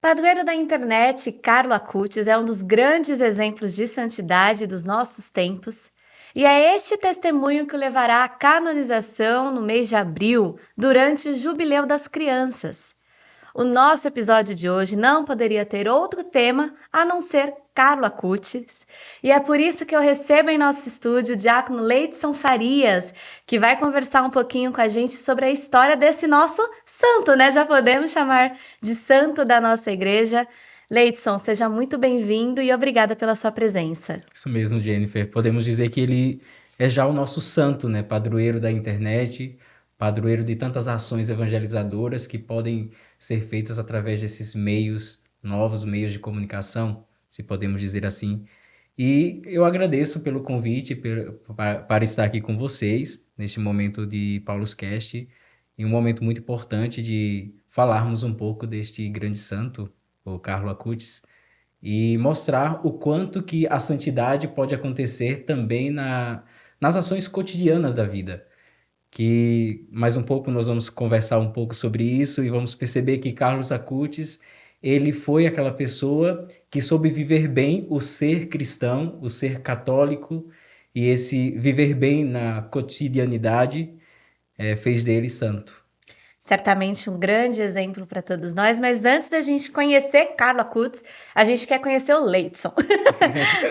Padroeiro da internet, Carlo Acutis é um dos grandes exemplos de santidade dos nossos tempos, e é este testemunho que o levará à canonização no mês de abril, durante o Jubileu das Crianças. O nosso episódio de hoje não poderia ter outro tema a não ser Carlo Acutis, e é por isso que eu recebo em nosso estúdio o diácono Leidson Farias, que vai conversar um pouquinho com a gente sobre a história desse nosso santo, né? Já podemos chamar de santo da nossa igreja. Leidson, seja muito bem-vindo e obrigada pela sua presença. Isso mesmo, Jennifer. Podemos dizer que ele é já o nosso santo, né? Padroeiro da internet, padroeiro de tantas ações evangelizadoras que podem ser feitas através desses meios, novos meios de comunicação, se podemos dizer assim. E eu agradeço pelo convite para estar aqui com vocês neste momento de Paulus Cast, em um momento muito importante de falarmos um pouco deste grande santo, o Carlo Acutis, e mostrar o quanto que a santidade pode acontecer também nas ações cotidianas da vida. Que mais um pouco nós vamos conversar um pouco sobre isso e vamos perceber que Carlos Acutis, ele foi aquela pessoa que soube viver bem o ser cristão, o ser católico, e esse viver bem na cotidianidade fez dele santo. Certamente um grande exemplo para todos nós, mas antes da gente conhecer Carlo Acutis, a gente quer conhecer o Leidson.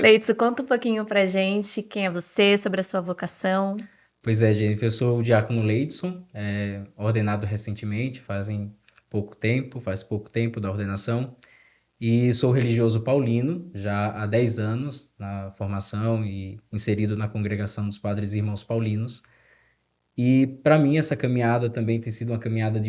Leidson, conta um pouquinho pra gente quem é você, sobre a sua vocação. Pois é, Jennifer, eu sou o diácono Leidson, ordenado recentemente, faz pouco tempo da ordenação, e sou religioso paulino, já há 10 anos na formação e inserido na congregação dos Padres e Irmãos Paulinos. E para mim essa caminhada também tem sido uma caminhada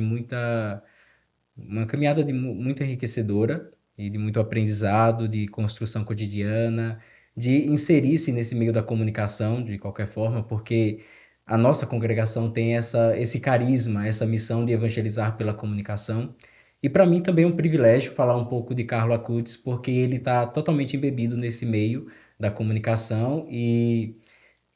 muito enriquecedora e de muito aprendizado, de construção cotidiana, de inserir-se nesse meio da comunicação de qualquer forma, porque a nossa congregação tem esse carisma, essa missão de evangelizar pela comunicação. E para mim também é um privilégio falar um pouco de Carlo Acutis, porque ele está totalmente embebido nesse meio da comunicação e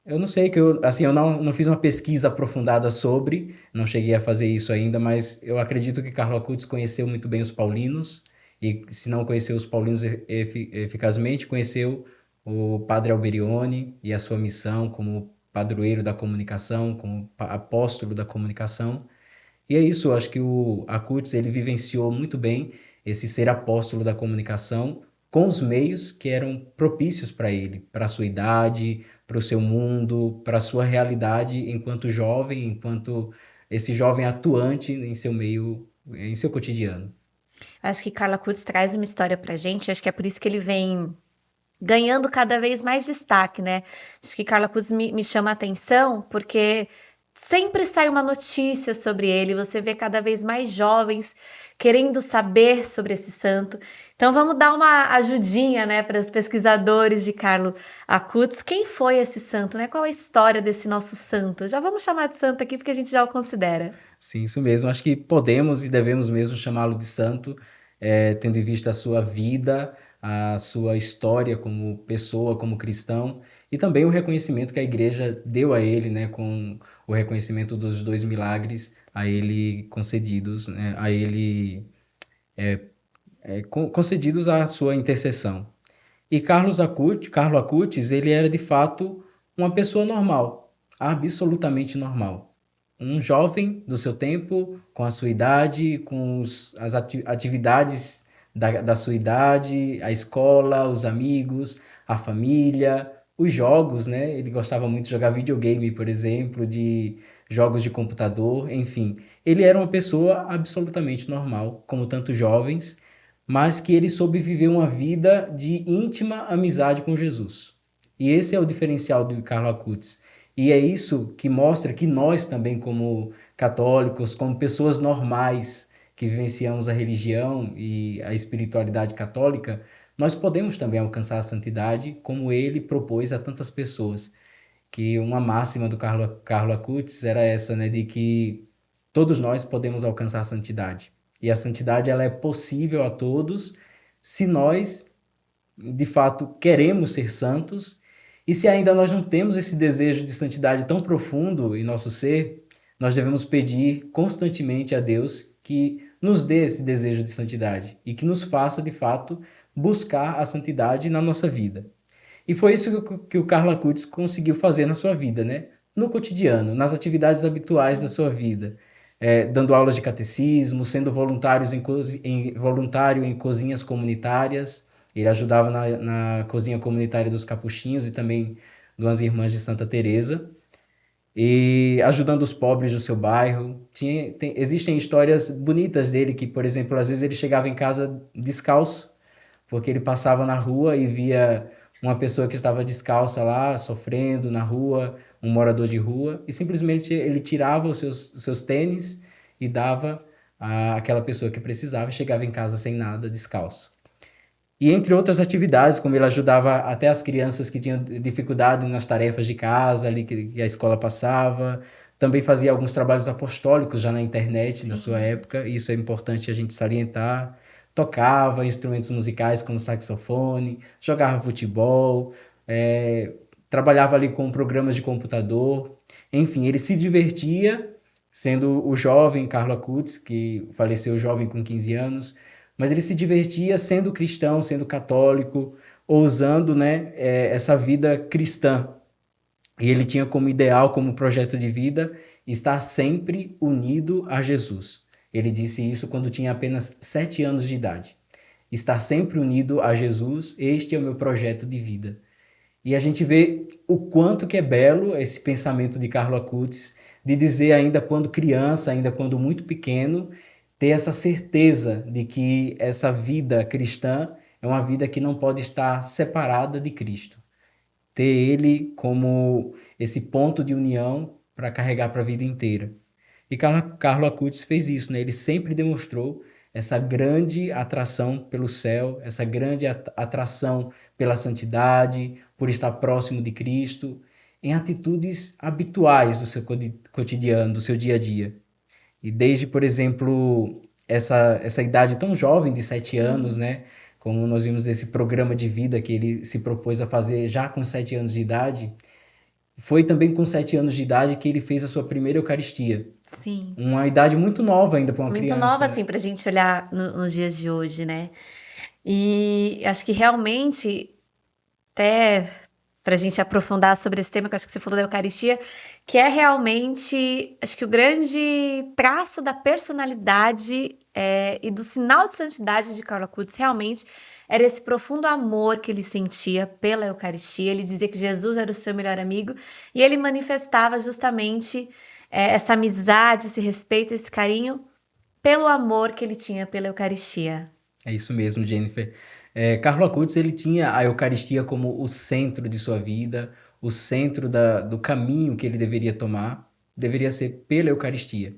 eu não sei eu não fiz uma pesquisa aprofundada sobre, não cheguei a fazer isso ainda, mas eu acredito que Carlo Acutis conheceu muito bem os paulinos e se não conheceu os paulinos eficazmente, conheceu o Padre Alberione e a sua missão como padroeiro da comunicação, como apóstolo da comunicação. E é isso, eu acho que o Acutis ele vivenciou muito bem esse ser apóstolo da comunicação com os meios que eram propícios para ele, para a sua idade, para o seu mundo, para a sua realidade enquanto jovem, enquanto esse jovem atuante em seu meio, em seu cotidiano. Acho que Carlo Acutis traz uma história pra gente, acho que é por isso que ele vem ganhando cada vez mais destaque, né? Acho que Carlo Acutis me chama a atenção porque sempre sai uma notícia sobre ele, você vê cada vez mais jovens querendo saber sobre esse santo. Então vamos dar uma ajudinha, né, para os pesquisadores de Carlo Acutis. Quem foi esse santo, né? Qual a história desse nosso santo? Já vamos chamar de santo aqui porque a gente já o considera. Sim, isso mesmo. Acho que podemos e devemos mesmo chamá-lo de santo, tendo em vista a sua vida, a sua história como pessoa, como cristão, e também o reconhecimento que a igreja deu a ele, né, com o reconhecimento dos 2 milagres a ele concedidos, né, a ele concedidos à sua intercessão. E Carlo Acutis, ele era de fato uma pessoa normal, absolutamente normal. Um jovem do seu tempo, com a sua idade, com as atividades da sua idade, a escola, os amigos, a família, os jogos, né? Ele gostava muito de jogar videogame, por exemplo, de jogos de computador, enfim. Ele era uma pessoa absolutamente normal, como tantos jovens, mas que ele soube viver uma vida de íntima amizade com Jesus. E esse é o diferencial do Carlo Acutis. E é isso que mostra que nós também, como católicos, como pessoas normais que vivenciamos a religião e a espiritualidade católica, nós podemos também alcançar a santidade, como ele propôs a tantas pessoas. Que uma máxima do Carlo Acutis era essa, né, de que todos nós podemos alcançar a santidade. E a santidade ela é possível a todos se nós, de fato, queremos ser santos. E se ainda nós não temos esse desejo de santidade tão profundo em nosso ser, nós devemos pedir constantemente a Deus que nos dê esse desejo de santidade e que nos faça, de fato, buscar a santidade na nossa vida. E foi isso que o Carlo Acutis conseguiu fazer na sua vida, né? No cotidiano, nas atividades habituais da sua vida. Dando aulas de catecismo, sendo voluntário em cozinhas comunitárias. Ele ajudava na cozinha comunitária dos Capuchinhos e também de umas irmãs de Santa Teresa, e ajudando os pobres do seu bairro. Existem histórias bonitas dele que, por exemplo, às vezes ele chegava em casa descalço, porque ele passava na rua e via uma pessoa que estava descalça lá, sofrendo na rua, um morador de rua, e simplesmente ele tirava os seus tênis e dava àquela pessoa que precisava e chegava em casa sem nada, descalço. E entre outras atividades, como ele ajudava até as crianças que tinham dificuldade nas tarefas de casa ali que a escola passava, também fazia alguns trabalhos apostólicos já na internet, Sim. na sua época, e isso é importante a gente salientar. Tocava instrumentos musicais como saxofone, jogava futebol, trabalhava ali com programas de computador. Enfim, ele se divertia, sendo o jovem Carlo Acutis, que faleceu jovem com 15 anos, mas ele se divertia sendo cristão, sendo católico, ousando, né, essa vida cristã. E ele tinha como ideal, como projeto de vida, estar sempre unido a Jesus. Ele disse isso quando tinha apenas 7 anos de idade. Estar sempre unido a Jesus, este é o meu projeto de vida. E a gente vê o quanto que é belo esse pensamento de Carlo Acutis, de dizer ainda quando criança, ainda quando muito pequeno, ter essa certeza de que essa vida cristã é uma vida que não pode estar separada de Cristo. Ter ele como esse ponto de união para carregar para a vida inteira. E Carlo Acutis fez isso, né? Ele sempre demonstrou essa grande atração pelo céu, essa grande atração pela santidade, por estar próximo de Cristo, em atitudes habituais do seu cotidiano, do seu dia a dia. E desde, por exemplo, essa idade tão jovem de 7 anos, né? Como nós vimos nesse programa de vida que ele se propôs a fazer já com 7 anos de idade, foi também com 7 anos de idade que ele fez a sua primeira Eucaristia. Sim. Uma idade muito nova ainda para uma criança. Muito nova, assim, para a gente olhar nos dias de hoje, né? E acho que realmente, até para a gente aprofundar sobre esse tema, que eu acho que você falou da Eucaristia, que é realmente, acho que o grande traço da personalidade e do sinal de santidade de Carlo Acutis realmente era esse profundo amor que ele sentia pela Eucaristia. Ele dizia que Jesus era o seu melhor amigo e ele manifestava justamente essa amizade, esse respeito, esse carinho pelo amor que ele tinha pela Eucaristia. É isso mesmo, Jennifer. Carlo Acutis, ele tinha a Eucaristia como o centro de sua vida, o centro do caminho que ele deveria tomar, deveria ser pela Eucaristia.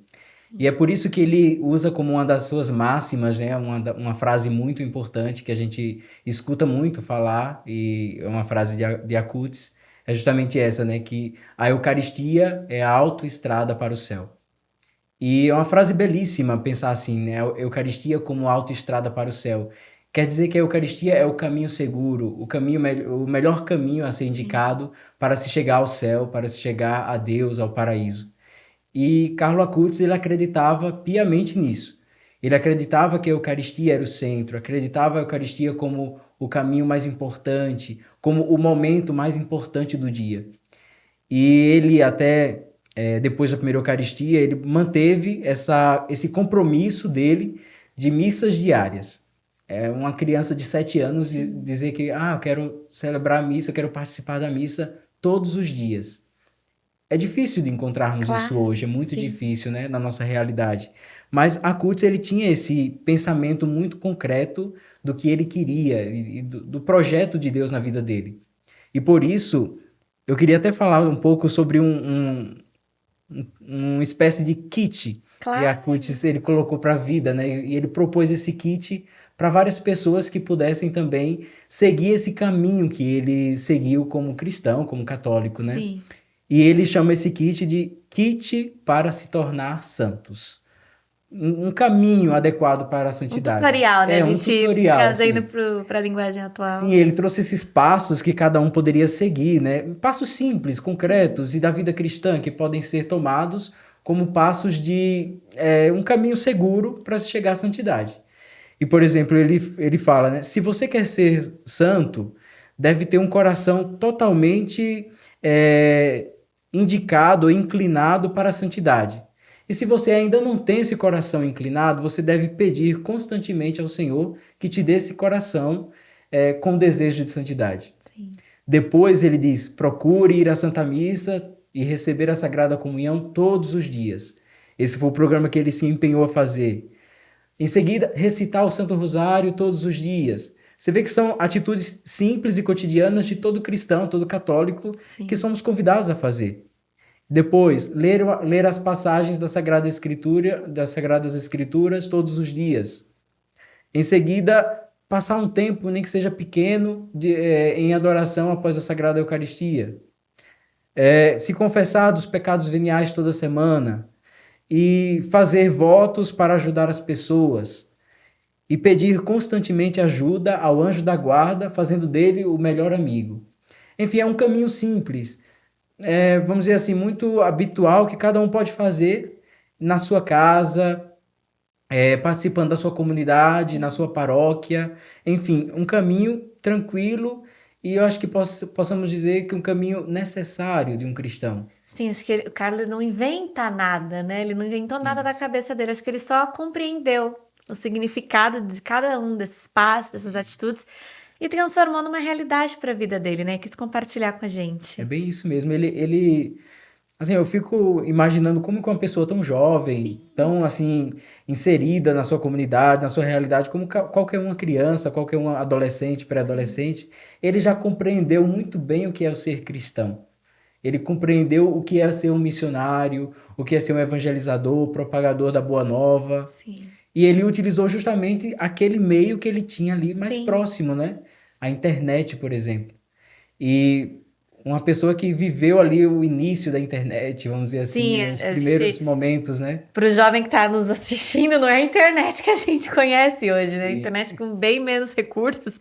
E é por isso que ele usa como uma das suas máximas, né, uma frase muito importante que a gente escuta muito falar, e é uma frase de Acutis, é justamente essa, né, que a Eucaristia é a autoestrada para o céu. E é uma frase belíssima pensar assim, né, a Eucaristia como autoestrada para o céu. Quer dizer que a Eucaristia é o caminho seguro, o melhor caminho a ser indicado para se chegar ao céu, para se chegar a Deus, ao paraíso. E Carlo Acutis, ele acreditava piamente nisso. Ele acreditava que a Eucaristia era o centro, acreditava a Eucaristia como o caminho mais importante, como o momento mais importante do dia. E ele até, depois da primeira Eucaristia, ele manteve esse compromisso dele de missas diárias. Uma criança de 7 anos dizer que eu quero celebrar a missa, quero participar da missa todos os dias. É difícil de encontrarmos isso hoje, é muito difícil, né, na nossa realidade. Mas Acutis, ele tinha esse pensamento muito concreto do que ele queria e do projeto de Deus na vida dele. E por isso, eu queria até falar um pouco sobre uma espécie de kit que Acutis ele colocou para a vida, né? E ele propôs esse kit para várias pessoas que pudessem também seguir esse caminho que ele seguiu como cristão, como católico, né? E ele chama esse kit de kit para se tornar santos. um caminho adequado para a Um santidade. tutorial, né? A Um gente tutorial, trazendo sim. para a linguagem atual. Sim, ele trouxe esses passos que cada um poderia seguir, né? Passos simples, Sim. concretos e da vida cristã que podem ser tomados como passos de um caminho seguro para se chegar à santidade. E, por exemplo, ele fala, né? Se você quer ser santo, deve ter um coração totalmente indicado ou inclinado para a santidade. E se você ainda não tem esse coração inclinado, você deve pedir constantemente ao Senhor que te dê esse coração com desejo de santidade. Sim. Depois ele diz: procure ir à Santa Missa e receber a Sagrada Comunhão todos os dias. Esse foi o programa que ele se empenhou a fazer. Em seguida, recitar o Santo Rosário todos os dias. Você vê que são atitudes simples e cotidianas de todo cristão, todo católico, que Sim. somos convidados a fazer. Depois, ler as passagens da Sagrada Escritura, das Sagradas Escrituras todos os dias. Em seguida, passar um tempo, nem que seja pequeno, em adoração após a Sagrada Eucaristia. Se confessar dos pecados veniais toda semana. E fazer votos para ajudar as pessoas. E pedir constantemente ajuda ao anjo da guarda, fazendo dele o melhor amigo. Enfim, é um caminho simples, vamos dizer assim, muito habitual que cada um pode fazer na sua casa, participando da sua comunidade, na sua paróquia, enfim, um caminho tranquilo e eu acho que possamos dizer que um caminho necessário de um cristão. Sim, acho que o Carlos não inventa nada, né? Ele não inventou nada da Isso. cabeça dele. Acho que ele só compreendeu o significado de cada um desses passos, dessas atitudes e transformou numa realidade para a vida dele, né? Quis compartilhar com a É gente. bem isso mesmo. Assim, eu fico imaginando como que uma pessoa tão jovem, Sim, tão assim inserida na sua comunidade, na sua realidade, como qualquer uma criança, qualquer um adolescente, sim, pré-adolescente, ele já compreendeu muito bem o que é o ser cristão. Ele compreendeu o que é ser um missionário, o que é ser um evangelizador, propagador da boa nova, sim, e ele utilizou justamente aquele meio que ele tinha ali mais sim. próximo, né? A internet, por exemplo. E uma pessoa que viveu ali o início da internet, vamos dizer Sim, assim, os a primeiros gente, momentos, né? para o jovem que está nos assistindo, não é a internet que a gente conhece hoje, né? A Sim. internet com bem menos recursos,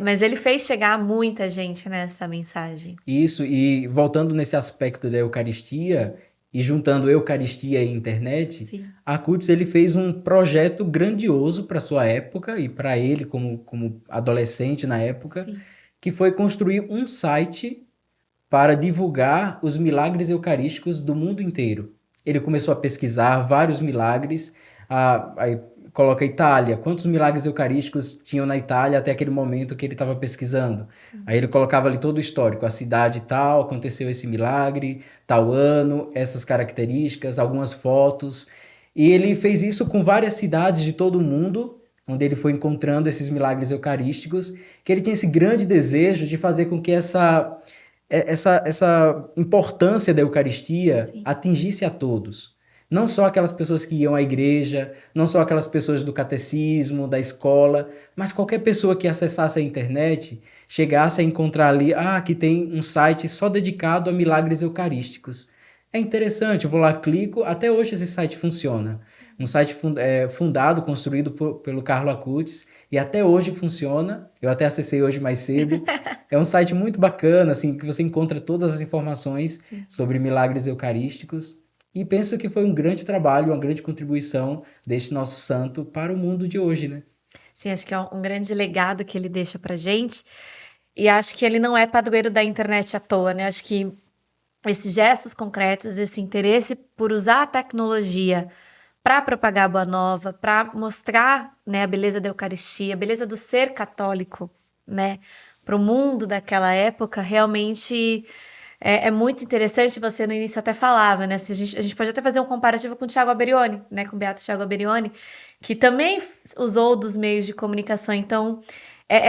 mas ele fez chegar a muita gente nessa mensagem. Isso, e voltando nesse aspecto da Eucaristia, e juntando Eucaristia e internet, Sim, a Cutis ele fez um projeto grandioso para sua época e para ele como adolescente na época, sim. que foi construir um site para divulgar os milagres eucarísticos do mundo inteiro. Ele começou a pesquisar vários milagres, aí coloca Itália, quantos milagres eucarísticos tinham na Itália até aquele momento que ele estava pesquisando. Sim. Aí ele colocava ali todo o histórico, a cidade tal, aconteceu esse milagre, tal ano, essas características, algumas fotos. E ele fez isso com várias cidades de todo o mundo, onde ele foi encontrando esses milagres eucarísticos, que ele tinha esse grande desejo de fazer com que essa importância da Eucaristia Sim. atingisse a todos. Não só aquelas pessoas que iam à igreja, não só aquelas pessoas do catecismo, da escola, mas qualquer pessoa que acessasse a internet, chegasse a encontrar ali, aqui tem um site só dedicado a milagres eucarísticos. É interessante, eu vou lá, clico, até hoje esse site funciona. Um site fundado, construído pelo Carlo Acutis, e até hoje funciona. Eu até acessei hoje mais cedo. É um site muito bacana, assim, que você encontra todas as informações Sim. sobre milagres eucarísticos. E penso que foi um grande trabalho, uma grande contribuição deste nosso santo para o mundo de hoje, né? Sim, acho que é um grande legado que ele deixa pra gente. E acho que ele não é padroeiro da internet à toa, né? Acho que esses gestos concretos, esse interesse por usar a tecnologia para propagar a boa nova, para mostrar, né, a beleza da Eucaristia, a beleza do ser católico, né, para o mundo daquela época, realmente é muito interessante. Você no início até falava, né? Se a gente pode até fazer um comparativo com o Thiago Aberione, né? Com o Beato Thiago Aberione, que também usou dos meios de comunicação. Então,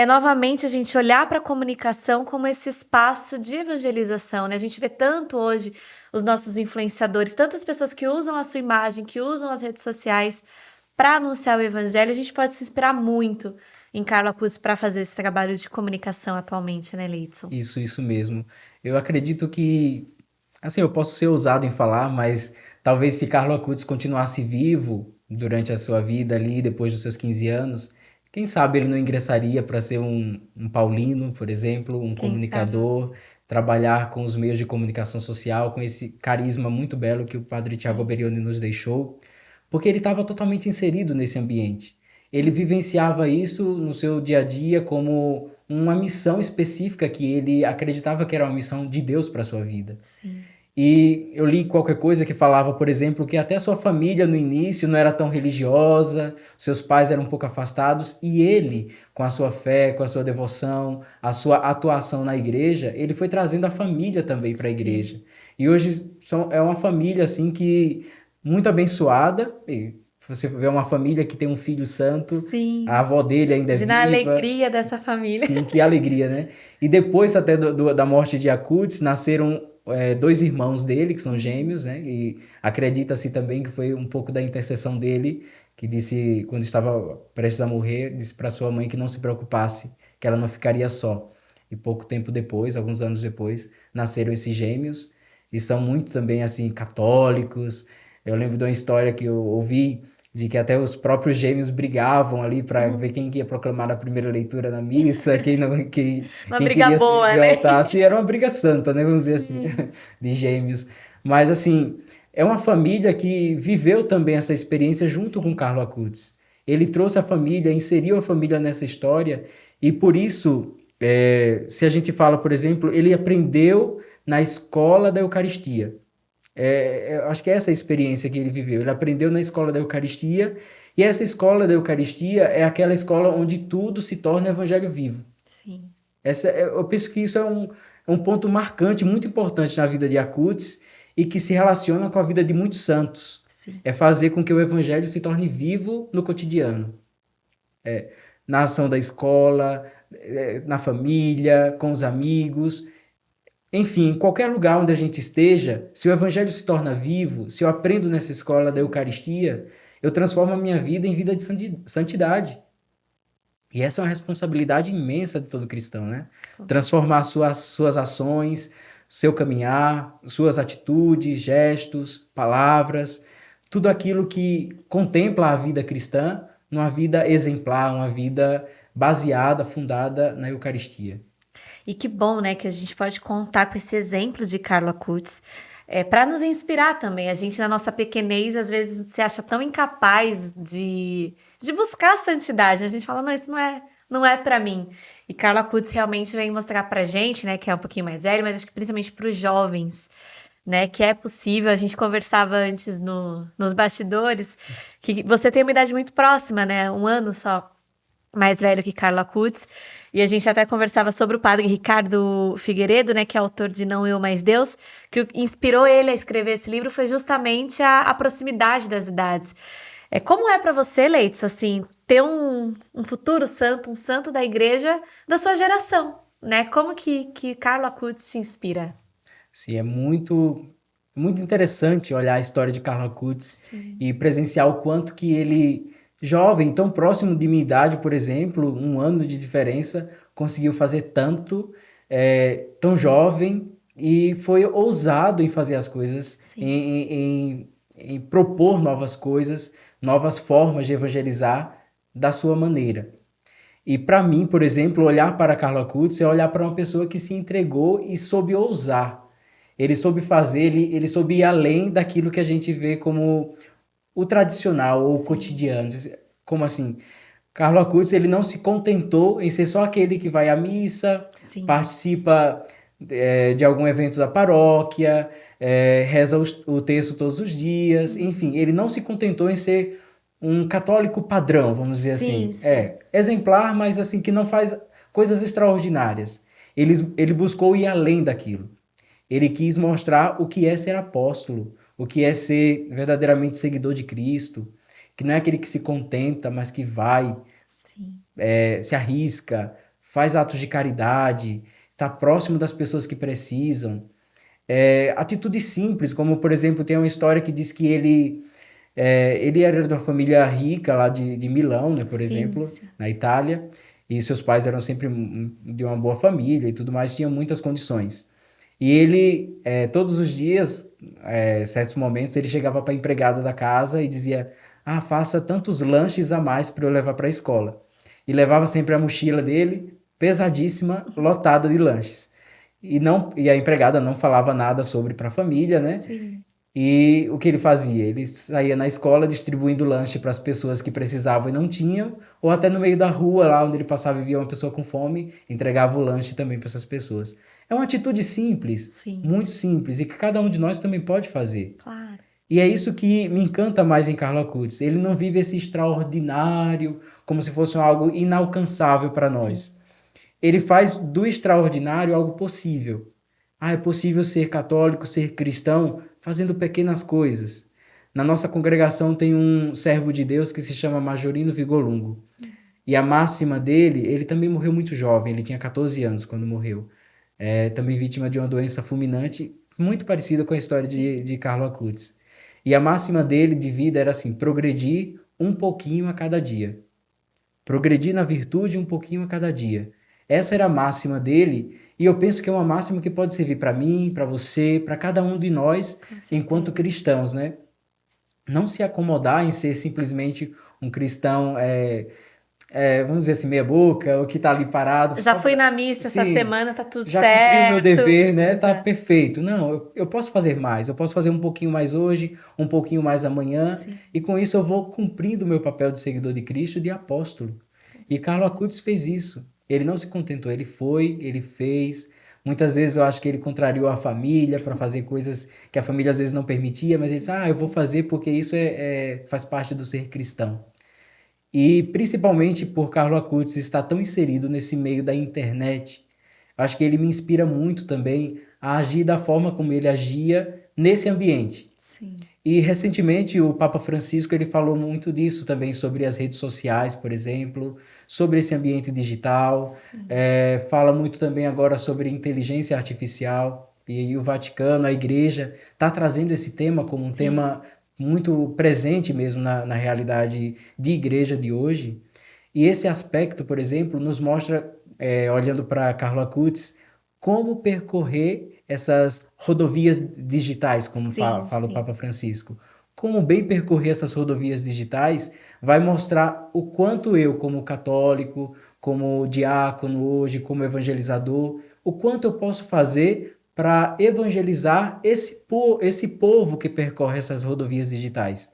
novamente a gente olhar para a comunicação como esse espaço de evangelização, né? A gente vê tanto hoje os nossos influenciadores, tantas pessoas que usam a sua imagem, que usam as redes sociais para anunciar o evangelho. A gente pode se inspirar muito em Carla Cruz para fazer esse trabalho de comunicação atualmente, né, Leidson? Isso mesmo. Eu acredito que Assim, eu posso ser ousado em falar, mas talvez se Carlo Acutis continuasse vivo durante a sua vida ali, depois dos seus 15 anos, quem sabe ele não ingressaria para ser um paulino, por exemplo, um Quem sabe? comunicador, trabalhar com os meios de comunicação social, com esse carisma muito belo que o padre Tiago Sim. Berioni nos deixou, porque ele estava totalmente inserido nesse ambiente. Ele vivenciava isso no seu dia a dia como uma missão específica que ele acreditava que era uma missão de Deus para a sua vida. Sim. E eu li qualquer coisa que falava, por exemplo, que até sua família no início não era tão religiosa, seus pais eram um pouco afastados, e ele, com a sua fé, com a sua devoção, a sua atuação na igreja, ele foi trazendo a família também para a Sim. igreja. E hoje é uma família assim que muito abençoada. E você vê uma família que tem um filho santo, a Sim. avó dele ainda é Imagina a viva. alegria dessa família. Sim, que alegria, né? E depois até da morte de Acutis, nasceram dois irmãos dele, que são gêmeos, né? E acredita-se também que foi um pouco da intercessão dele, que disse, quando estava prestes a morrer, disse para sua mãe que não se preocupasse, que ela não ficaria só. E pouco tempo depois, alguns anos depois, nasceram esses gêmeos, e são muito também, assim, católicos. Eu lembro de uma história que eu ouvi, de que até os próprios gêmeos brigavam ali para ver quem ia proclamar a primeira leitura na missa, quem, não, Uma quem briga queria boa, servir ao né? altar. Assim, era uma briga santa, né? Vamos dizer assim, Sim. de gêmeos. Mas, assim, é uma família que viveu também essa experiência junto com Sim. Carlo Acutis. Ele trouxe a família, inseriu a família nessa história, e por isso, se a gente fala, por exemplo, ele aprendeu na escola da Eucaristia. Acho que é essa a experiência que ele viveu. Ele aprendeu na escola da Eucaristia, e essa escola da Eucaristia é aquela escola onde tudo se torna evangelho vivo. Sim. Eu penso que isso é um ponto marcante, muito importante na vida de Acutis, e que se relaciona com a vida de muitos santos. Sim. É fazer com que o evangelho se torne vivo no cotidiano. Na ação da escola, na família, com os amigos. Enfim, em qualquer lugar onde a gente esteja, se o evangelho se torna vivo, se eu aprendo nessa escola da Eucaristia, eu transformo a minha vida em vida de santidade. E essa é uma responsabilidade imensa de todo cristão, né? Transformar suas ações, seu caminhar, suas atitudes, gestos, palavras, tudo aquilo que contempla a vida cristã numa vida exemplar, uma vida baseada, fundada na Eucaristia. E que bom, né, que a gente pode contar com esse exemplo de Carlo Acutis, para nos inspirar também. A gente, na nossa pequenez, às vezes se acha tão incapaz de buscar a santidade. A gente fala, não, isso não é para mim. E Carlo Acutis realmente vem mostrar pra gente, né, que é um pouquinho mais velho, mas acho que principalmente para os jovens, né, que é possível. A gente conversava antes nos bastidores, que você tem uma idade muito próxima, né, um ano só mais velho que Carlo Acutis, e a gente até conversava sobre o padre Ricardo Figueiredo, né, que é autor de Não Eu Mais Deus, que o que inspirou ele a escrever esse livro foi justamente a proximidade das idades. Como é para você, Leitz, assim, ter um futuro santo, um santo da igreja da sua geração, né? Como que Carlo Acutis te inspira? Sim, é muito interessante olhar a história de Carlo Acutis Sim. e presenciar o quanto que ele, jovem, tão próximo de minha idade, por exemplo, um ano de diferença, conseguiu fazer tanto, tão jovem, e foi ousado em fazer as coisas, Sim. em propor novas coisas, novas formas de evangelizar da sua maneira. E para mim, por exemplo, olhar para Carlo Acutis é olhar para uma pessoa que se entregou e soube ousar. Ele soube fazer, ele soube ir além daquilo que a gente vê como o tradicional ou o Sim. cotidiano. Como assim? Carlo Acutis, ele não se contentou em ser só aquele que vai à missa, Sim. participa de algum evento da paróquia, reza o texto todos os dias, enfim, ele não se contentou em ser um católico padrão, vamos dizer Sim, assim. sim. Exemplar, mas assim, que não faz coisas extraordinárias. Ele buscou ir além daquilo. Ele quis mostrar o que é ser apóstolo, o que é ser verdadeiramente seguidor de Cristo, que não é aquele que se contenta, mas que vai, Sim. se arrisca, faz atos de caridade, está próximo das pessoas que precisam. Atitudes simples, como por exemplo, tem uma história que diz que ele era de uma família rica lá de Milão, né, por Sim, exemplo, sim. na Itália, e seus pais eram sempre de uma boa família e tudo mais, tinham muitas condições. E ele, todos os dias, certos momentos, ele chegava para a empregada da casa e dizia: Ah, faça tantos lanches a mais para eu levar para a escola. E levava sempre a mochila dele, pesadíssima, lotada de lanches. E a empregada não falava nada sobre para a família, né? Sim. E o que ele fazia? Ele saía na escola distribuindo lanche para as pessoas que precisavam e não tinham, ou até no meio da rua, lá onde ele passava e via uma pessoa com fome, entregava o lanche também para essas pessoas. É uma atitude simples, Sim, muito simples, e que cada um de nós também pode fazer. claro. E é isso que me encanta mais em Carlo Acutis. Ele não vive esse extraordinário como se fosse algo inalcançável para nós. Ele faz do extraordinário algo possível. É possível ser católico, ser cristão, fazendo pequenas coisas. Na nossa congregação tem um servo de Deus que se chama Majorino Vigolungo. E a máxima dele, ele também morreu muito jovem, ele tinha 14 anos quando morreu. Também vítima de uma doença fulminante, muito parecida com a história de Carlo Acutis. E a máxima dele de vida era assim: progredir um pouquinho a cada dia. Progredir na virtude um pouquinho a cada dia. Essa era a máxima dele, e eu penso que é uma máxima que pode servir para mim, para você, para cada um de nós, Com enquanto certeza. cristãos, né? Não se acomodar em ser simplesmente um cristão, vamos dizer assim, meia boca, ou que está ali parado Já só fui para... na missa essa Sim, semana, tá tudo já cumpri o meu certo. dever, né? Tá Exato. perfeito. Não, eu posso fazer mais. Eu posso fazer um pouquinho mais hoje, um pouquinho mais amanhã, Sim, e com isso eu vou cumprindo o meu papel de seguidor de Cristo e de apóstolo. com E Carlo certeza. Acutis fez isso. Ele não se contentou, ele foi, ele fez. Muitas vezes eu acho que ele contrariou a família para fazer coisas que a família às vezes não permitia, mas ele disse: eu vou fazer porque isso faz parte do ser cristão. E principalmente por Carlo Acutis estar tão inserido nesse meio da internet, acho que ele me inspira muito também a agir da forma como ele agia nesse ambiente. Sim, E recentemente o Papa Francisco ele falou muito disso também, sobre as redes sociais, por exemplo, sobre esse ambiente digital, sim, fala muito também agora sobre inteligência artificial, e o Vaticano, a Igreja, está trazendo esse tema como um sim. tema muito presente mesmo na realidade de igreja de hoje. E esse aspecto, por exemplo, nos mostra, olhando para Carlo Acutis, como percorrer essas rodovias digitais, como Sim, fala o sim. Papa Francisco. Como bem percorrer essas rodovias digitais vai mostrar o quanto eu, como católico, como diácono hoje, como evangelizador, o quanto eu posso fazer para evangelizar esse povo que percorre essas rodovias digitais.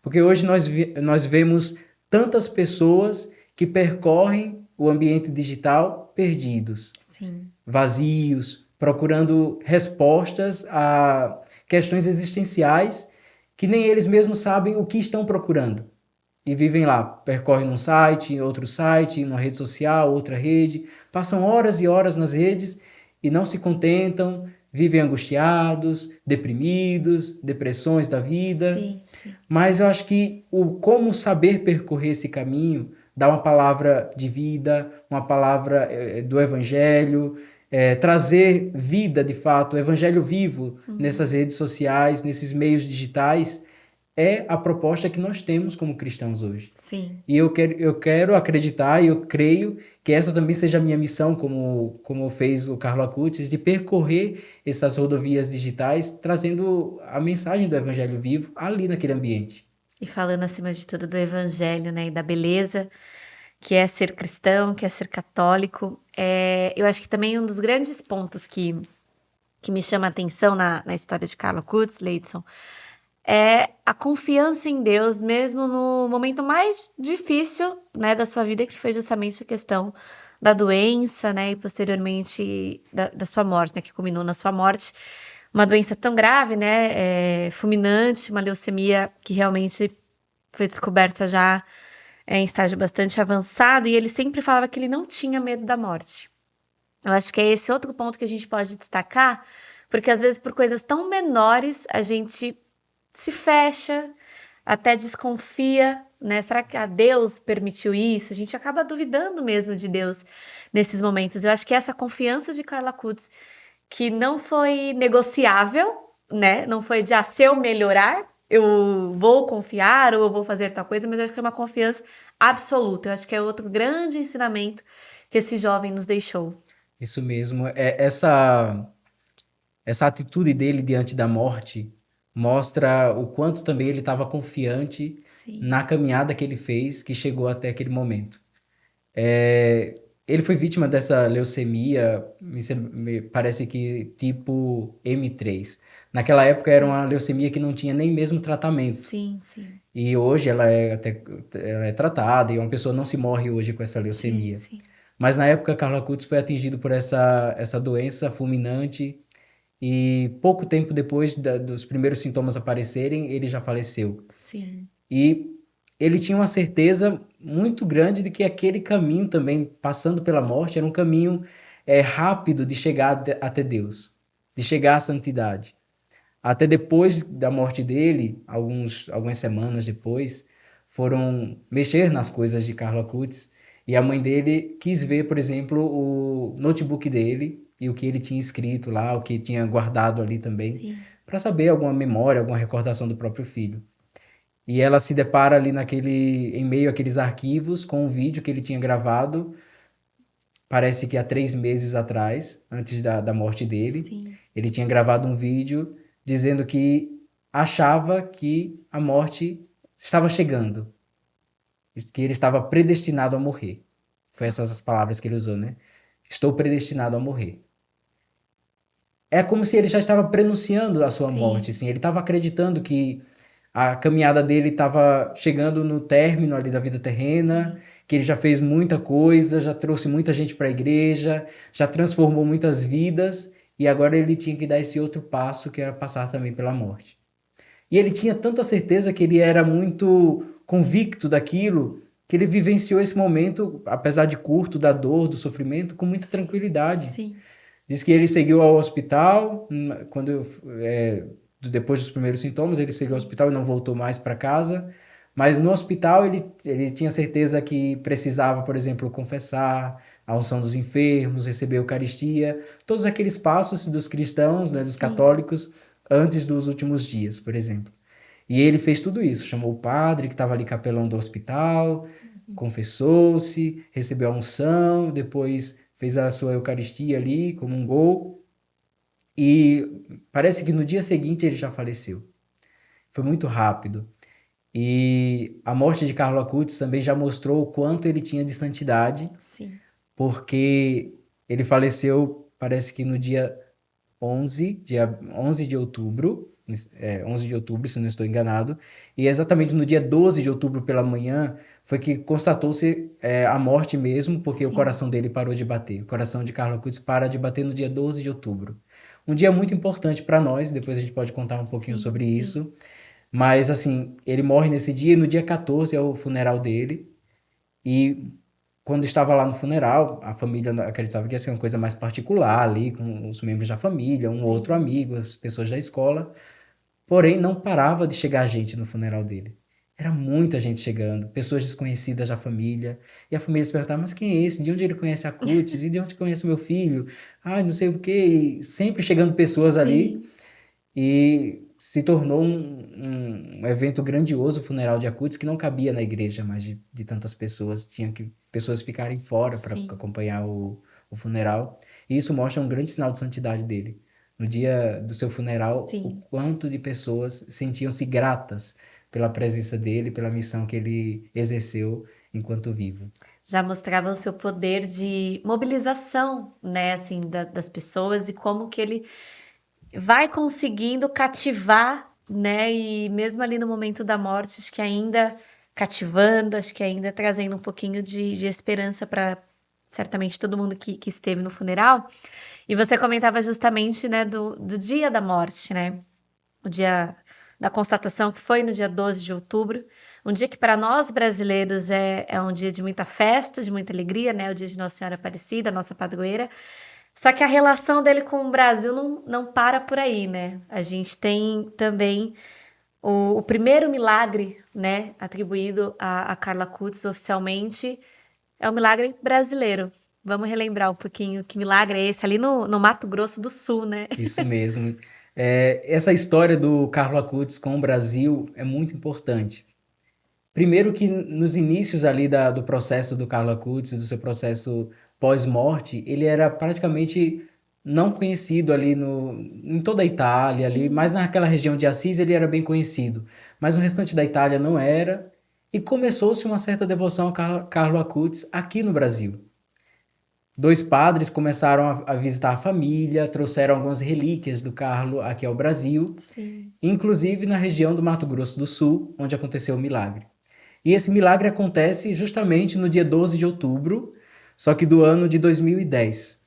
Porque hoje nós vemos tantas pessoas que percorrem o ambiente digital perdidos, Sim, vazios, procurando respostas a questões existenciais que nem eles mesmos sabem o que estão procurando. E vivem lá, percorrem um site, outro site, uma rede social, outra rede, passam horas e horas nas redes e não se contentam, vivem angustiados, deprimidos, depressões da vida. sim, sim. Mas eu acho que o como saber percorrer esse caminho, dar uma palavra de vida, uma palavra do Evangelho, trazer vida de fato, o Evangelho vivo Uhum. nessas redes sociais, nesses meios digitais, é a proposta que nós temos como cristãos hoje. Sim. E eu quero acreditar e eu creio que essa também seja a minha missão, como fez o Carlo Acutis, de percorrer essas rodovias digitais, trazendo a mensagem do Evangelho vivo ali naquele ambiente. E falando acima de tudo do evangelho, né, e da beleza, que é ser cristão, que é ser católico, eu acho que também um dos grandes pontos que me chama a atenção na história de Carlo Kutz, Leidson, é a confiança em Deus, mesmo no momento mais difícil, né, da sua vida, que foi justamente a questão da doença, né, e posteriormente da sua morte, né, que culminou na sua morte. Uma doença tão grave, né, fulminante, uma leucemia que realmente foi descoberta já em estágio bastante avançado, e ele sempre falava que ele não tinha medo da morte. Eu acho que é esse outro ponto que a gente pode destacar, porque às vezes por coisas tão menores a gente se fecha, até desconfia, né? Será que Deus permitiu isso? A gente acaba duvidando mesmo de Deus nesses momentos. Eu acho que essa confiança de Carla Kutz, que não foi negociável, né? Não foi de se eu melhorar, eu vou confiar ou eu vou fazer tal coisa, mas eu acho que é uma confiança absoluta. Eu acho que é outro grande ensinamento que esse jovem nos deixou. Isso mesmo. Essa essa atitude dele diante da morte mostra o quanto também ele estava confiante Sim. na caminhada que ele fez, que chegou até aquele momento. Ele foi vítima dessa leucemia, me parece que tipo M3. Naquela época era uma leucemia que não tinha nem mesmo tratamento. Sim, sim. E hoje ela é tratada e uma pessoa não se morre hoje com essa leucemia. Sim, sim. Mas na época, Carlo Acutis foi atingido por essa doença fulminante e pouco tempo depois dos primeiros sintomas aparecerem, ele já faleceu. Sim. E ele tinha uma certeza muito grande de que aquele caminho também, passando pela morte, era um caminho rápido de chegar até Deus, de chegar à santidade. Até depois da morte dele, algumas semanas depois, foram mexer nas coisas de Carlo Acutis e a mãe dele quis ver, por exemplo, o notebook dele e o que ele tinha escrito lá, o que tinha guardado ali também, para saber alguma memória, alguma recordação do próprio filho. E ela se depara ali em meio àqueles arquivos com um vídeo que ele tinha gravado, parece que há 3 meses atrás, antes da morte dele. Sim. Ele tinha gravado um vídeo dizendo que achava que a morte estava chegando, que ele estava predestinado a morrer. Foi essas as palavras que ele usou, né? Estou predestinado a morrer. É como se ele já estava prenunciando a sua morte, assim. Ele estava acreditando que a caminhada dele estava chegando no término ali da vida terrena, que ele já fez muita coisa, já trouxe muita gente para a igreja, já transformou muitas vidas, e agora ele tinha que dar esse outro passo, que era passar também pela morte. E ele tinha tanta certeza que ele era muito convicto daquilo, que ele vivenciou esse momento, apesar de curto, da dor, do sofrimento, com muita tranquilidade. Sim. Diz que ele seguiu ao hospital, depois dos primeiros sintomas, ele seguiu ao hospital e não voltou mais para casa. Mas no hospital ele tinha certeza que precisava, por exemplo, confessar a unção dos enfermos, receber a Eucaristia, todos aqueles passos dos cristãos, né, dos católicos, antes dos últimos dias, por exemplo. E ele fez tudo isso, chamou o padre que estava ali capelão do hospital, confessou-se, recebeu a unção, depois fez a sua Eucaristia ali, comungou, e parece que no dia seguinte ele já faleceu. Foi muito rápido. E a morte de Carlo Acutis também já mostrou o quanto ele tinha de santidade, Sim. porque ele faleceu, parece que no dia 11 de outubro, 11 de outubro, se não estou enganado, e exatamente no dia 12 de outubro pela manhã foi que constatou-se a morte mesmo, porque o coração dele parou de bater. O coração de Carlo Acutis para de bater no dia 12 de outubro. Um dia muito importante para nós, depois a gente pode contar um pouquinho sobre isso, mas assim, ele morre nesse dia e no dia 14 é o funeral dele, e quando estava lá no funeral, a família acreditava que ia ser uma coisa mais particular ali, com os membros da família, um outro amigo, as pessoas da escola. Porém, não parava de chegar gente no funeral dele. Era muita gente chegando, pessoas desconhecidas da família. E a família se perguntava, mas quem é esse? De onde ele conhece a Cutis? E de onde conhece meu filho? Ah, não sei o quê. E sempre chegando pessoas ali. E se tornou um evento grandioso, o funeral de Acutis, que não cabia na igreja mais de tantas pessoas. Tinha que pessoas ficarem fora para acompanhar o funeral. E isso mostra um grande sinal de santidade dele. No dia do seu funeral, o quanto de pessoas sentiam-se gratas pela presença dele, pela missão que ele exerceu enquanto vivo. Já mostrava o seu poder de mobilização, né, assim, das pessoas e como que ele vai conseguindo cativar, né? E mesmo ali no momento da morte, acho que ainda cativando, acho que ainda trazendo um pouquinho de esperança para certamente todo mundo que esteve no funeral. E você comentava justamente, né, do dia da morte, né? O dia da constatação, que foi no dia 12 de outubro. Um dia que para nós brasileiros é um dia de muita festa, de muita alegria, né? O dia de Nossa Senhora Aparecida, nossa padroeira. Só que a relação dele com o Brasil não para por aí, né? A gente tem também o primeiro milagre, né, atribuído a Carla Acutis oficialmente, é o milagre brasileiro. Vamos relembrar um pouquinho que milagre é esse ali no Mato Grosso do Sul, né? Isso mesmo. Essa história do Carlo Acutis com o Brasil é muito importante. Primeiro que nos inícios ali do processo do Carlo Acutis, do seu processo pós-morte, ele era praticamente não conhecido ali em toda a Itália, ali, mas naquela região de Assis ele era bem conhecido, mas no restante da Itália não era, e começou-se uma certa devoção a Carlo Acutis aqui no Brasil. Dois padres começaram a visitar a família, trouxeram algumas relíquias do Carlo aqui ao Brasil, Sim. inclusive na região do Mato Grosso do Sul, onde aconteceu o milagre. E esse milagre acontece justamente no dia 12 de outubro, só que do ano de 2010.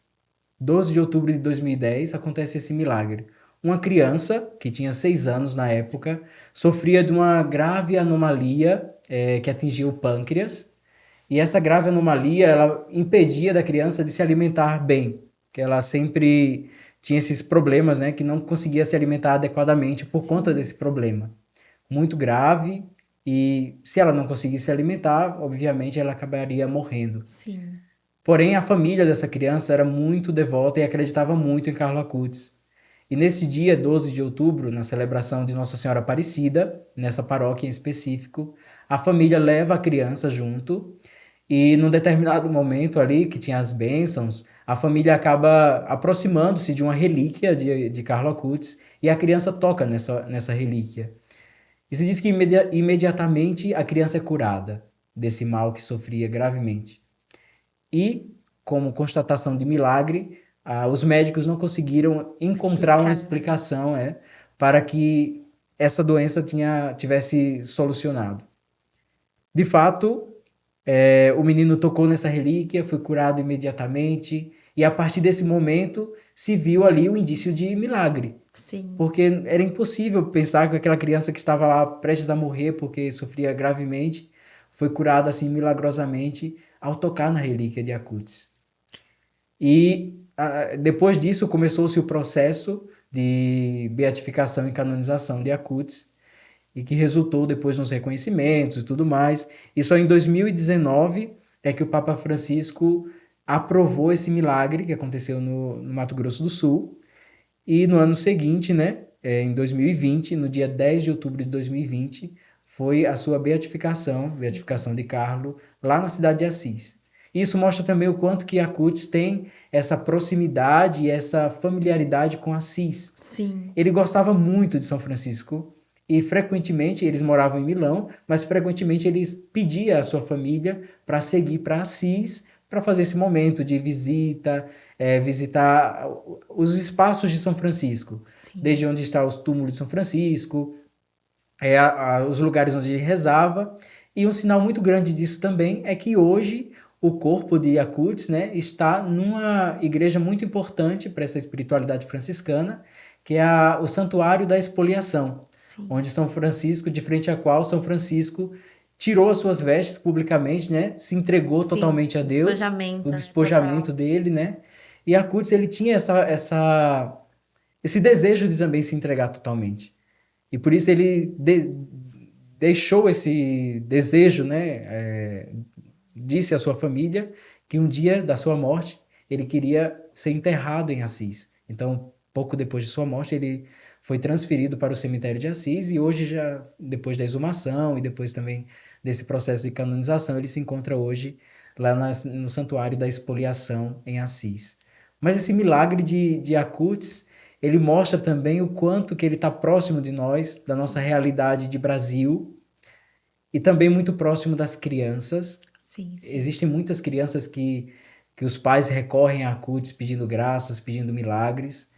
12 de outubro de 2010 acontece esse milagre. Uma criança, que tinha 6 anos na época, sofria de uma grave anomalia que atingiu o pâncreas, e essa grave anomalia ela impedia da criança de se alimentar bem, que ela sempre tinha esses problemas, né, que não conseguia se alimentar adequadamente por conta desse problema. Muito grave, e se ela não conseguisse se alimentar, obviamente ela acabaria morrendo. Sim. Porém, a família dessa criança era muito devota e acreditava muito em Carlo Acutis. E nesse dia 12 de outubro, na celebração de Nossa Senhora Aparecida, nessa paróquia em específico, a família leva a criança junto e num determinado momento ali, que tinha as bênçãos, a família acaba aproximando-se de uma relíquia de Carlo Acutis e a criança toca nessa relíquia. E se diz que imediatamente a criança é curada desse mal que sofria gravemente. E, como constatação de milagre, os médicos não conseguiram encontrar uma explicação para que essa doença tivesse solucionado. De fato, o menino tocou nessa relíquia, foi curado imediatamente, e a partir desse momento se viu ali o indício de milagre. Sim. Porque era impossível pensar que aquela criança que estava lá prestes a morrer porque sofria gravemente, foi curada assim milagrosamente ao tocar na relíquia de Acutis. E depois disso começou-se o processo de beatificação e canonização de Acutis, e que resultou depois nos reconhecimentos e tudo mais. E só em 2019 é que o Papa Francisco aprovou esse milagre que aconteceu no Mato Grosso do Sul. E no ano seguinte, né, em 2020, no dia 10 de outubro de 2020, foi a sua beatificação de Carlo, lá na cidade de Assis. Isso mostra também o quanto que Acutis tem essa proximidade e essa familiaridade com Assis. Sim. Ele gostava muito de São Francisco e frequentemente eles moravam em Milão, mas frequentemente eles pediam à sua família para seguir para Assis para fazer esse momento de visita, visitar os espaços de São Francisco, Sim. desde onde está os túmulos de São Francisco, os lugares onde ele rezava. E um sinal muito grande disso também é que hoje o corpo de Acutis, né, está numa igreja muito importante para essa espiritualidade franciscana, que é o Santuário da Expoliação, onde São Francisco, de frente a qual São Francisco tirou as suas vestes publicamente, né, se entregou totalmente a Deus, o despojamento dele, né, e Acutis ele tinha esse desejo de também se entregar totalmente. E por isso ele deixou esse desejo, né, disse à sua família que um dia da sua morte ele queria ser enterrado em Assis. Então, pouco depois de sua morte, ele foi transferido para o cemitério de Assis e hoje, já depois da exumação e depois também desse processo de canonização, ele se encontra hoje lá no Santuário da Expoliação em Assis. Mas esse milagre de Acutis, ele mostra também o quanto que ele está próximo de nós, da nossa realidade de Brasil, e também muito próximo das crianças. Sim. Existem muitas crianças que os pais recorrem a Acutis pedindo graças, pedindo milagres.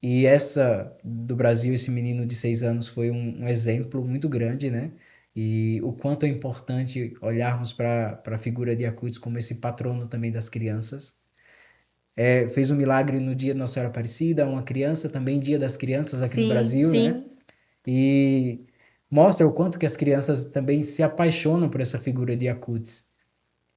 E essa do Brasil, esse menino de 6 anos, foi um exemplo muito grande, né? E o quanto é importante olharmos para a figura de Acutis como esse patrono também das crianças. Fez um milagre no dia de Nossa Senhora Aparecida, uma criança, também Dia das Crianças aqui no Brasil, né? E mostra o quanto que as crianças também se apaixonam por essa figura de Acutis.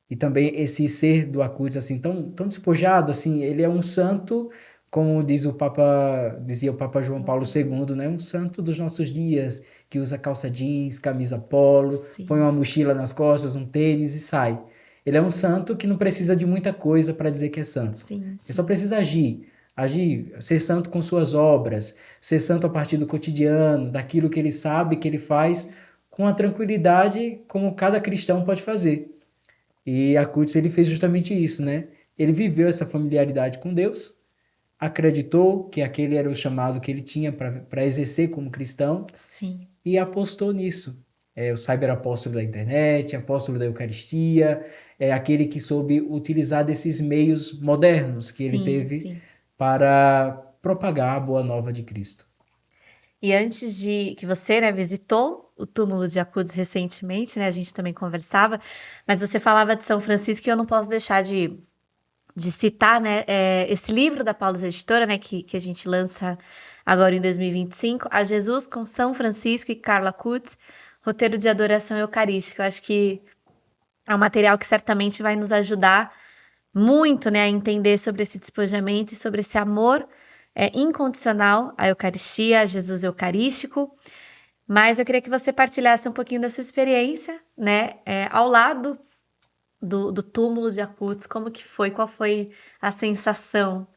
E também esse ser do Acutis assim tão despojado, assim, ele é um santo, como dizia o Papa João Paulo II, né? Um santo dos nossos dias, que usa calça jeans, camisa polo, põe uma mochila nas costas, um tênis e sai. Ele é um santo que não precisa de muita coisa para dizer que é santo. Ele só precisa agir, ser santo com suas obras, ser santo a partir do cotidiano, daquilo que ele sabe, que ele faz com a tranquilidade como cada cristão pode fazer. E Acutis ele fez justamente isso, né? Ele viveu essa familiaridade com Deus, acreditou que aquele era o chamado que ele tinha para exercer como cristão Sim, e apostou nisso. É o cyberapóstolo da internet, apóstolo da Eucaristia, é aquele que soube utilizar desses meios modernos que ele sim, teve sim. para propagar a boa nova de Cristo. E antes de que você, né, visitou o túmulo de Acudes recentemente, né, a gente também conversava, mas você falava de São Francisco e eu não posso deixar de citar, né, esse livro da Paulus Editora, né, que a gente lança agora em 2025, A Jesus com São Francisco e Carlo Acutis, roteiro de adoração eucarística. Eu acho que é um material que certamente vai nos ajudar muito, né, a entender sobre esse despojamento e sobre esse amor incondicional à Eucaristia, a Jesus Eucarístico. Mas eu queria que você partilhasse um pouquinho da sua experiência, né, ao lado do túmulo de Acutis, como que foi, qual foi a sensação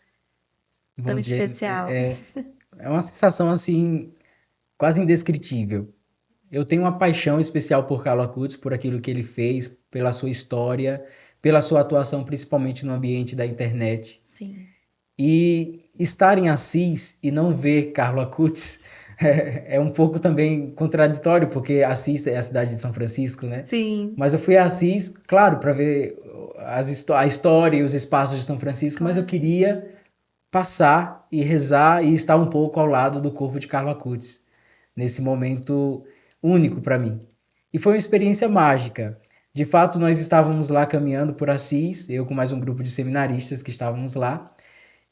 tão Bom, Jennifer, especial? é uma sensação assim quase indescritível. Eu tenho uma paixão especial por Carlo Acutis, por aquilo que ele fez, pela sua história, pela sua atuação principalmente no ambiente da internet. Sim, E estar em Assis e não ver Carlo Acutis é um pouco também contraditório, porque Assis é a cidade de São Francisco, né? sim, Mas eu fui a Assis, claro, para ver a história e os espaços de São Francisco, mas eu claro. queria passar e rezar e estar um pouco ao lado do corpo de Carlo Acutis, nesse momento único para mim. E foi uma experiência mágica. De fato, nós estávamos lá caminhando por Assis, eu com mais um grupo de seminaristas que estávamos lá,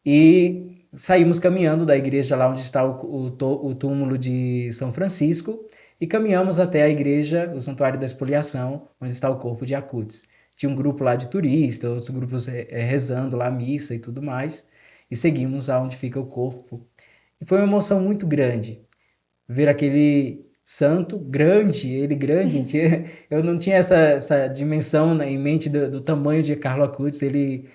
e saímos caminhando da igreja lá onde está o túmulo de São Francisco e caminhamos até a igreja, o Santuário da Expoliação, onde está o corpo de Acutis. Tinha um grupo lá de turistas, outros grupos rezando lá a missa e tudo mais, e seguimos aonde fica o corpo. E foi uma emoção muito grande ver aquele santo grande, ele grande, eu não tinha essa dimensão, né, em mente do tamanho de Carlo Acutis, ele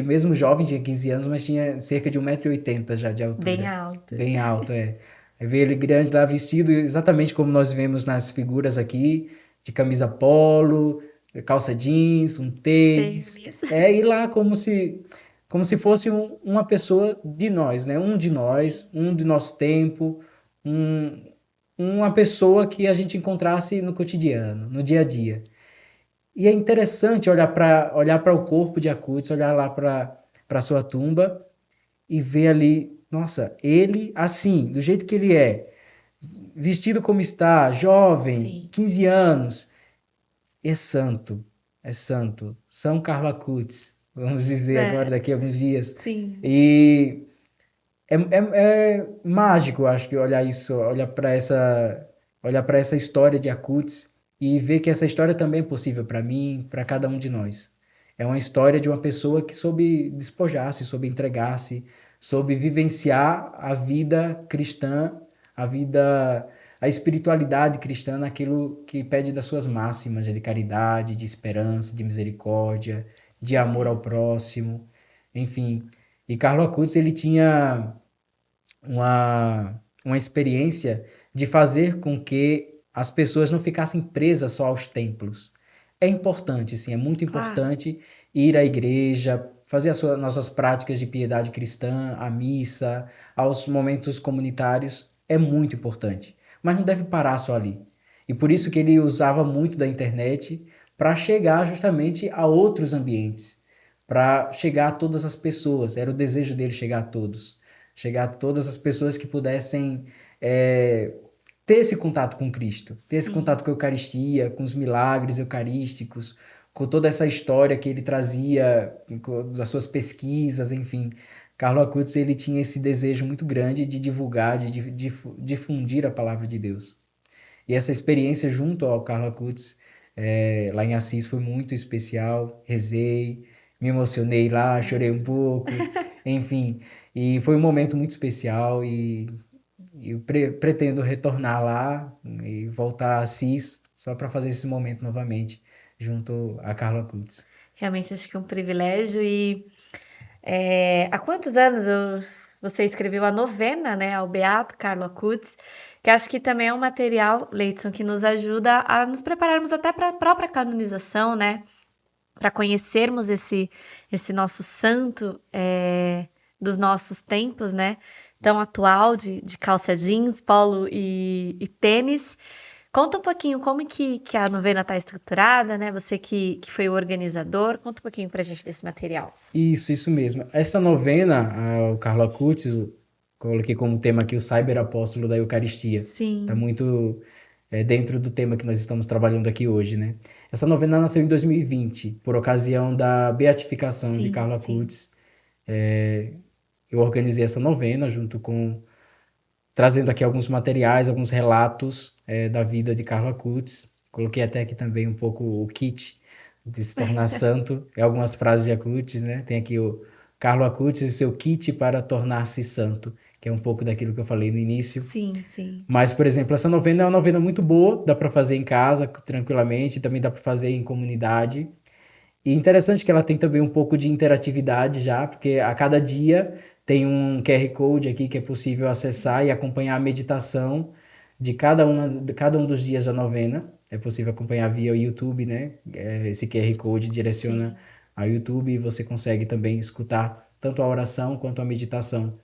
mesmo jovem, tinha 15 anos, mas tinha cerca de 1,80 m já de Bem altura, alto. bem alto, é. Aí ver ele grande lá, vestido exatamente como nós vemos nas figuras aqui, de camisa polo, calça jeans, um tênis, Tênis. e lá como se fosse uma pessoa de nós, né? Um de nós, um de nosso tempo, um, uma pessoa que a gente encontrasse no cotidiano, no dia a dia. E é interessante olhar para o corpo de Acutis, olhar lá para sua tumba e ver ali, nossa, ele assim, do jeito que ele é, vestido como está, jovem, Sim, 15 anos, é santo, é santo. São Carlo Acutis, vamos dizer agora daqui a alguns dias. sim, E é mágico, acho que olhar isso, olhar para essa história de Acutis e ver que essa história também é possível para mim, para cada um de nós. É uma história de uma pessoa que soube despojar-se, soube entregar-se, soube vivenciar a vida cristã, a espiritualidade cristã naquilo que pede das suas máximas, de caridade, de esperança, de misericórdia, de amor ao próximo, enfim. E Carlo Acutis, ele tinha uma experiência de fazer com que as pessoas não ficassem presas só aos templos. É importante, sim, é muito claro. importante ir à igreja, fazer as nossas práticas de piedade cristã, a missa, aos momentos comunitários, é muito importante. Mas não deve parar só ali. E por isso que ele usava muito da internet para chegar justamente a outros ambientes, para chegar a todas as pessoas. Era o desejo dele chegar a todos, chegar a todas as pessoas que pudessem ter esse contato com Cristo, ter esse Sim. contato com a Eucaristia, com os milagres eucarísticos, com toda essa história que ele trazia das suas pesquisas, enfim. Carlo Acutis, ele tinha esse desejo muito grande de divulgar, de difundir a palavra de Deus. E essa experiência junto ao Carlo Acutis, lá em Assis, foi muito especial. Rezei, me emocionei lá, chorei um pouco, enfim. E foi um momento muito especial e eu pretendo retornar lá e voltar a Assis só para fazer esse momento novamente, junto a Carlo Acutis. Realmente acho que é um privilégio. E há quantos anos você escreveu a novena, né, ao Beato Carlo Acutis, que acho que também é um material, Leidson, que nos ajuda a nos prepararmos até para a própria canonização, né? Para conhecermos esse nosso santo dos nossos tempos, né? Tão atual, de calça jeans, polo e tênis. Conta um pouquinho como que a novena está estruturada, né? Você que foi o organizador, conta um pouquinho pra gente desse material. Isso mesmo. Essa novena, o Carlo Acutis, eu coloquei como tema aqui o Cyberapóstolo da Eucaristia. Está Sim, muito dentro do tema que nós estamos trabalhando aqui hoje, né? Essa novena nasceu em 2020, por ocasião da beatificação de sim, Carlo sim. Acutis. Eu organizei essa novena junto com trazendo aqui alguns materiais, alguns relatos da vida de Carlo Acutis. Coloquei até aqui também um pouco o kit de se tornar santo, algumas frases de Acutis, né? Tem aqui o Carlo Acutis e seu kit para tornar-se santo, que é um pouco daquilo que eu falei no início. Sim, sim. Mas, por exemplo, essa novena é uma novena muito boa, dá para fazer em casa tranquilamente, também dá para fazer em comunidade. E interessante que ela tem também um pouco de interatividade já, porque a cada dia tem um QR Code aqui que é possível acessar e acompanhar a meditação de cada um dos dias da novena. É possível acompanhar via YouTube, né? Esse QR Code direciona Sim. ao YouTube e você consegue também escutar tanto a oração quanto a meditação.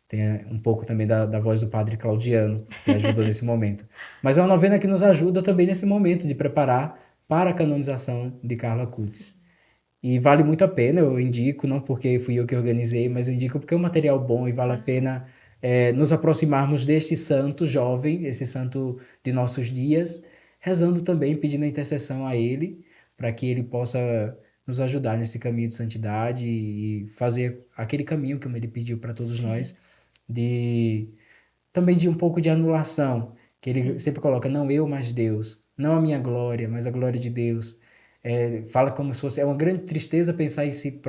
Tem um pouco também da voz do Padre Claudiano, que ajudou nesse momento. Mas é uma novena que nos ajuda também nesse momento de preparar para a canonização de Carlo Sim, Acutis. E vale muito a pena, eu indico, não porque fui eu que organizei, mas eu indico porque é um material bom e vale a claro. pena nos aproximarmos deste santo jovem, esse santo de nossos dias, rezando também, pedindo a intercessão a ele, para que ele possa nos ajudar nesse caminho de santidade e fazer aquele caminho que ele pediu para todos Sim, nós, de também de um pouco de anulação, que ele sim, sempre coloca, não eu, mas Deus, não a minha glória, mas a glória de Deus. Fala como se fosse, é uma grande tristeza pensar em si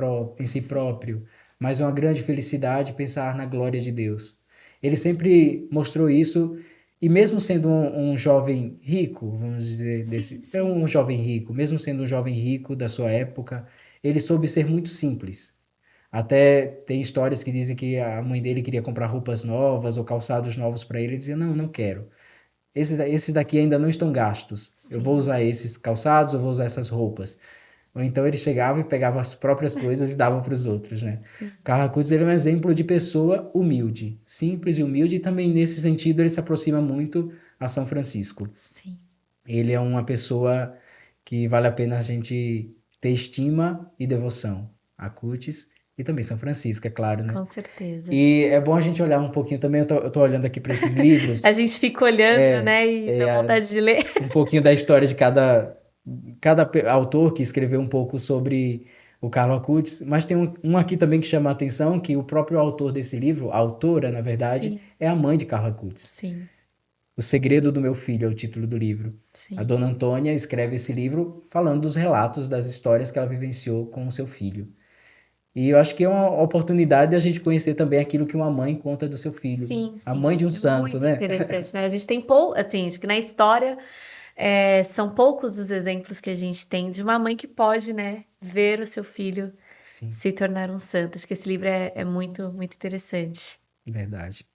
sim, próprio, mas é uma grande felicidade pensar na glória de Deus. Ele sempre mostrou isso, e mesmo sendo um jovem rico, vamos dizer, sim, é sim. um jovem rico, mesmo sendo um jovem rico da sua época, ele soube ser muito simples. Até tem histórias que dizem que a mãe dele queria comprar roupas novas ou calçados novos para ele, e dizia: Não, não quero. Esses daqui ainda não estão gastos. Eu vou Sim, usar esses calçados, eu vou usar essas roupas. Ou então ele chegava e pegava as próprias coisas e dava para os outros, né? sim, Carla Cruz ele é um exemplo de pessoa humilde, simples e humilde, e também nesse sentido ele se aproxima muito a São Francisco. sim. Ele é uma pessoa que vale a pena a gente ter estima e devoção. A Cutis e também São Francisco, é claro, né? Com certeza. E é bom a gente olhar um pouquinho também, eu tô olhando aqui para esses livros, A gente fica olhando, né, e dá é, vontade de ler. um pouquinho da história de cada autor que escreveu um pouco sobre o Carlo Acutis, mas tem um aqui também que chama a atenção, que o próprio autor desse livro, a autora, na verdade, Sim, é a mãe de Carlo Acutis. sim, O Segredo do Meu Filho é o título do livro. A sim. dona Antônia escreve esse livro falando dos relatos, das histórias que ela vivenciou com o seu filho. E eu acho que é uma oportunidade de a gente conhecer também aquilo que uma mãe conta do seu filho. Sim, A mãe sim. de um É santo, muito né? interessante, né? A gente tem assim, acho que na história são poucos os exemplos que a gente tem de uma mãe que pode, né, ver o seu filho Sim, se tornar um santo. Acho que esse livro é muito, muito interessante. verdade.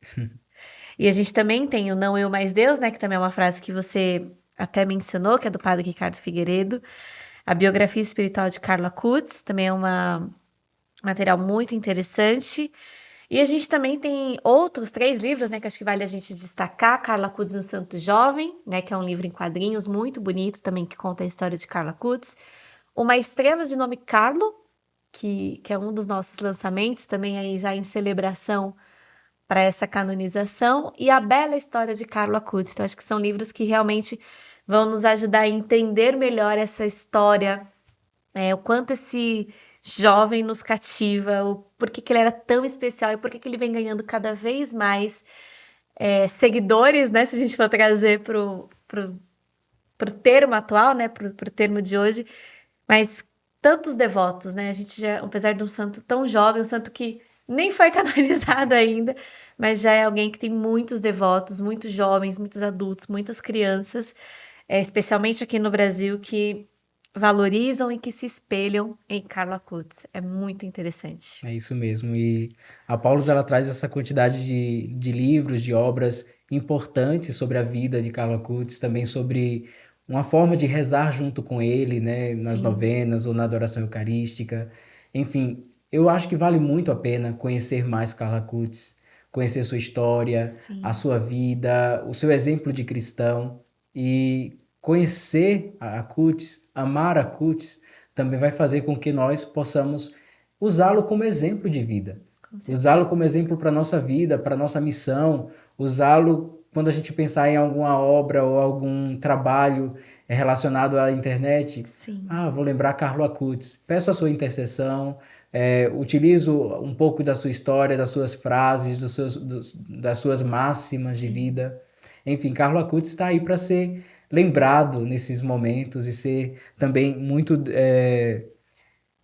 E a gente também tem o Não Eu Mais Deus, né, que também é uma frase que você até mencionou, que é do padre Ricardo Figueiredo. A biografia espiritual de Carla Kutz, também é um material muito interessante. E a gente também tem outros 3 livros, né, que acho que vale a gente destacar. Carla Kutz no Santo Jovem, né, que é um livro em quadrinhos muito bonito também, que conta a história de Carla Kutz. Uma Estrela de Nome Carlo, que é um dos nossos lançamentos, também aí já em celebração para essa canonização. E A Bela História de Carlo Acutis. Então, acho que são livros que realmente vão nos ajudar a entender melhor essa história, o quanto esse jovem nos cativa, o porquê que ele era tão especial e por que ele vem ganhando cada vez mais seguidores, né? Se a gente for trazer pro termo atual, né? Pro termo de hoje, mas tantos devotos, né? A gente já, apesar de um santo tão jovem, um santo que nem foi canonizado ainda, mas já é alguém que tem muitos devotos, muitos jovens, muitos adultos, muitas crianças, especialmente aqui no Brasil, que valorizam e que se espelham em Carla Kutz. É muito interessante. É isso mesmo. E a Paulus ela traz essa quantidade de livros, de obras importantes sobre a vida de Carlo Acutis, também sobre uma forma de rezar junto com ele, né, nas Sim, novenas ou na adoração eucarística. Enfim, Eu acho que vale muito a pena conhecer mais Carla Acutis, conhecer sua história, a Sim, sua vida, o seu exemplo de cristão e conhecer a Acutis, amar a Acutis, também vai fazer com que nós possamos usá-lo como exemplo de vida, com usá-lo como certeza. exemplo para a nossa vida, para a nossa missão, usá-lo quando a gente pensar em alguma obra ou algum trabalho relacionado à internet. Sim, Ah, vou lembrar Carlo Acutis. Peço a sua intercessão, utilizo um pouco da sua história, das suas frases, das suas máximas de sim. vida. Enfim, Carlo Acutis está aí para ser lembrado nesses momentos e ser também muito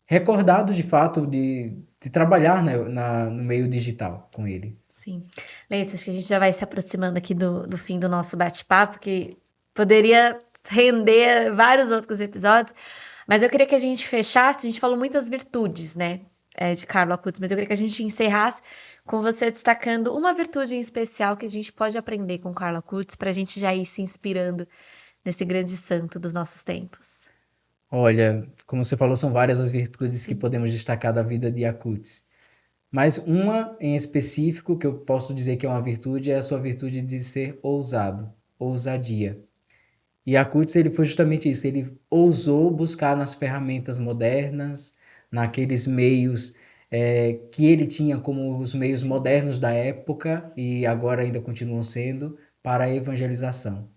recordado de fato de trabalhar no meio digital com ele. Sim. Leite, acho que a gente já vai se aproximando aqui do fim do nosso bate-papo, que poderia render vários outros episódios, mas eu queria que a gente fechasse, a gente falou muitas virtudes, né, de Carlo Acutis, mas eu queria que a gente encerrasse com você destacando uma virtude em especial que a gente pode aprender com Carlo Acutis para a gente já ir se inspirando nesse grande santo dos nossos tempos. Olha, como você falou, são várias as virtudes que Sim, podemos destacar da vida de Acutis. Mas uma em específico que eu posso dizer que é uma virtude é a sua virtude de ser ousado, ousadia. E Acutis ele foi justamente isso, ele ousou buscar nas ferramentas modernas, naqueles meios que ele tinha como os meios modernos da época e agora ainda continuam sendo para a evangelização.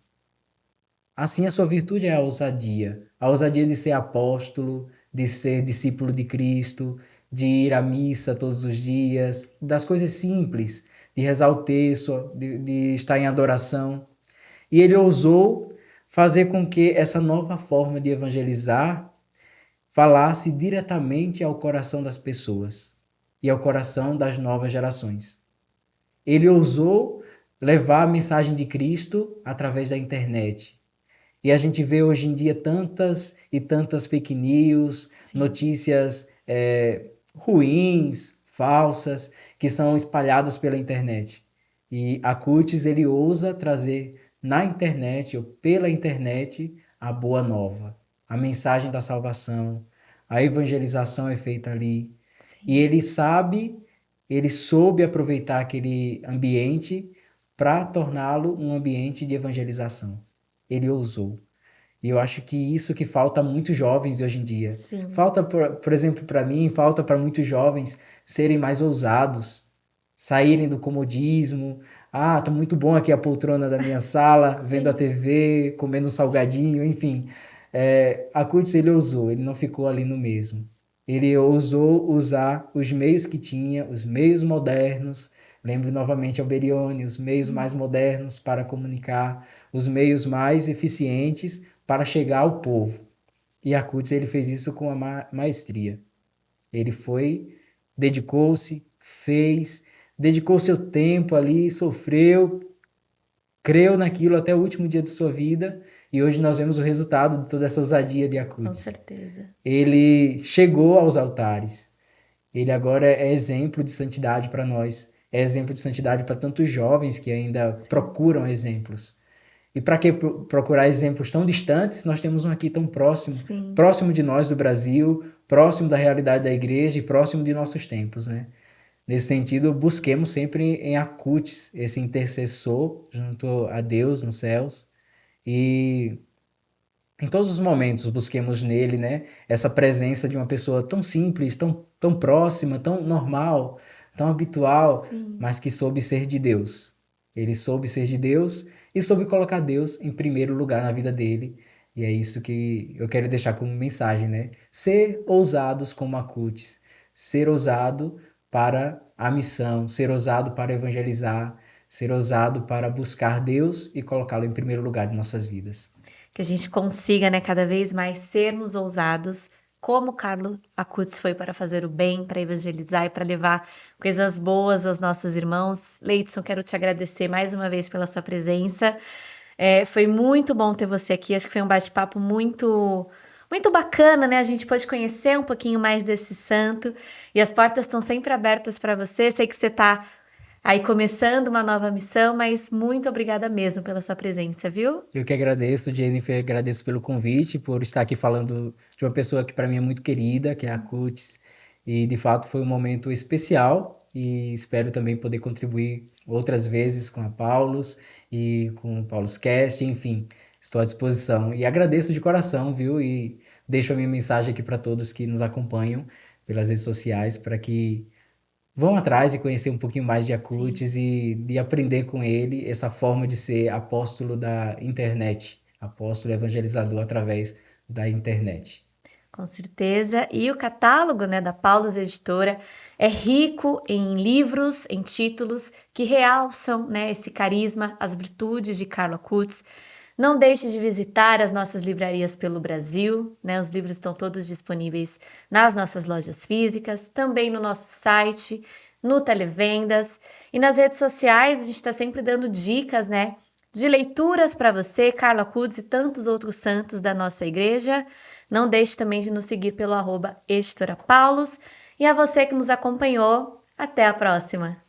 Assim, a sua virtude é a ousadia de ser apóstolo, de ser discípulo de Cristo, de ir à missa todos os dias, das coisas simples, de rezar o terço, de estar em adoração. E ele ousou fazer com que essa nova forma de evangelizar falasse diretamente ao coração das pessoas e ao coração das novas gerações. Ele ousou levar a mensagem de Cristo através da internet. E a gente vê hoje em dia tantas e tantas fake news, sim, notícias ruins, falsas, que são espalhadas pela internet. E a Curtis ele ousa trazer na internet ou pela internet a boa nova, a mensagem da salvação, a evangelização é feita ali. E sim. ele soube aproveitar aquele ambiente para torná-lo um ambiente de evangelização. Ele ousou. E eu acho que isso que falta a muitos jovens hoje em dia. Sim, Falta, por exemplo, para mim, falta para muitos jovens serem mais ousados, saírem do comodismo. Ah, tá muito bom aqui a poltrona da minha sala, vendo a sim, TV, comendo um salgadinho, enfim. A Curtis ele ousou, ele não ficou ali no mesmo. Ele ousou usar os meios que tinha, os meios modernos. Lembro novamente Alberione, os meios mais modernos para comunicar, os meios mais eficientes para chegar ao povo. E Acutis ele fez isso com a maestria. Ele foi, dedicou-se, fez, dedicou seu tempo ali, sofreu, creu naquilo até o último dia de sua vida, e hoje nós vemos o resultado de toda essa ousadia de com Acutis. certeza. Ele chegou aos altares. Ele agora é exemplo de santidade para nós, é exemplo de santidade para tantos jovens que ainda Sim, procuram exemplos. E para que procurar exemplos tão distantes, nós temos um aqui tão próximo, sim. próximo de nós do Brasil, próximo da realidade da igreja e próximo de nossos tempos, né? Nesse sentido, busquemos sempre em Acutis esse intercessor junto a Deus nos céus e em todos os momentos busquemos nele, né, essa presença de uma pessoa tão simples, tão próxima, tão normal, tão habitual, Sim, mas que soube ser de Deus. Ele soube ser de Deus e soube colocar Deus em primeiro lugar na vida dele. E é isso que eu quero deixar como mensagem, né? Ser ousados como Acutis, ser ousado para a missão, ser ousado para evangelizar, ser ousado para buscar Deus e colocá-lo em primeiro lugar de nossas vidas. que a gente consiga, né, cada vez mais sermos ousados, como Carlo Acutis foi para fazer o bem, para evangelizar e para levar coisas boas aos nossos irmãos. Leidson, quero te agradecer mais uma vez pela sua presença. Foi muito bom ter você aqui. Acho que foi um bate-papo muito bacana, né? A gente pôde conhecer um pouquinho mais desse santo e as portas estão sempre abertas para você. Sei que você está aí começando uma nova missão, mas muito obrigada mesmo pela sua presença, viu? Eu que agradeço, Jennifer, agradeço pelo convite, por estar aqui falando de uma pessoa que para mim é muito querida, que é a Cutis. E de fato foi um momento especial e espero também poder contribuir outras vezes com a Paulus e com o Paulus Cast, enfim, estou à disposição. E agradeço de coração, viu? E deixo a minha mensagem aqui para todos que nos acompanham pelas redes sociais para que vão atrás e conhecer um pouquinho mais de Sim. Acutis e de aprender com ele essa forma de ser apóstolo da internet, apóstolo evangelizador através da internet. Com certeza. E o catálogo, né, da Paulus Editora é rico em livros, em títulos que realçam, né, esse carisma, as virtudes de Carlo Acutis. Não deixe de visitar as nossas livrarias pelo Brasil, né? Os livros estão todos disponíveis nas nossas lojas físicas, também no nosso site, no Televendas e nas redes sociais. A gente está sempre dando dicas, né, de leituras para você, Carlo Acutis e tantos outros santos da nossa igreja. Não deixe também de nos seguir pelo @editora Paulus. E a você que nos acompanhou, até a próxima!